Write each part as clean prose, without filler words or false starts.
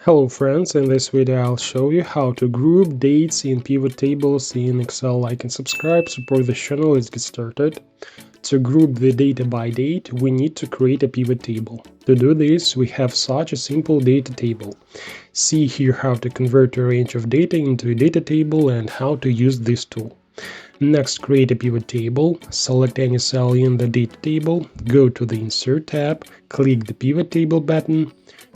Hello friends, in this video I'll show you how to group dates in pivot tables in Excel. Like and subscribe, support the channel. Let's get started. To group the data by date, we need to create a pivot table. To do this, we have such a simple data table. See here how to convert a range of data into a data table and how to use this tool. Next, create a pivot table, select any cell in the data table, go to the Insert tab, click the Pivot Table button.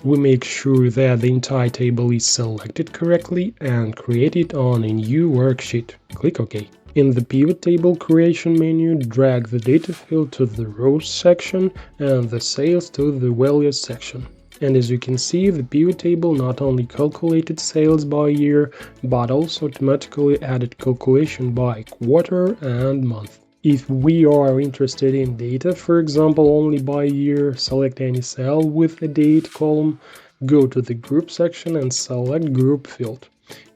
We make sure that the entire table is selected correctly and create it on a new worksheet. Click OK. In the Pivot Table Creation menu, drag the data field to the Rows section and the Sales to the Values section. And as you can see, the pivot table not only calculated sales by year, but also automatically added calculation by quarter and month. If we are interested in data, for example, only by year, select any cell with a date column, go to the Group section and select Group field.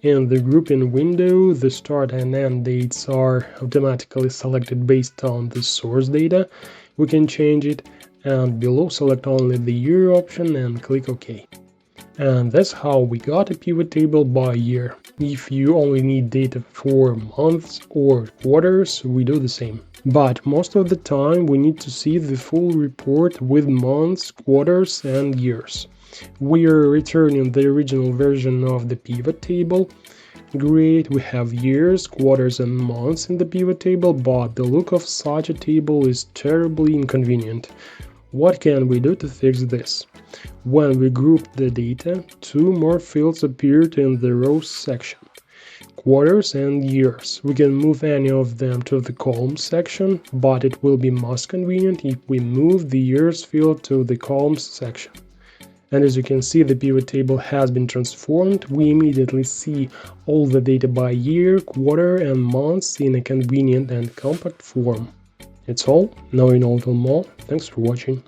In the grouping window, the start and end dates are automatically selected based on the source data. We can change it, and below select only the year option and click OK. And that's how we got a pivot table by year. If you only need data for months or quarters, we do the same. But most of the time we need to see the full report with months, quarters and years. We are returning the original version of the pivot table. Great, we have years, quarters and months in the pivot table, but the look of such a table is terribly inconvenient. What can we do to fix this? When we grouped the data, two more fields appeared in the Rows section. Quarters and years. We can move any of them to the Columns section, but it will be most convenient if we move the Years field to the Columns section. And as you can see, the pivot table has been transformed. We immediately see all the data by year, quarter and months in a convenient and compact form. It's all. Now you know a little more. Thanks for watching.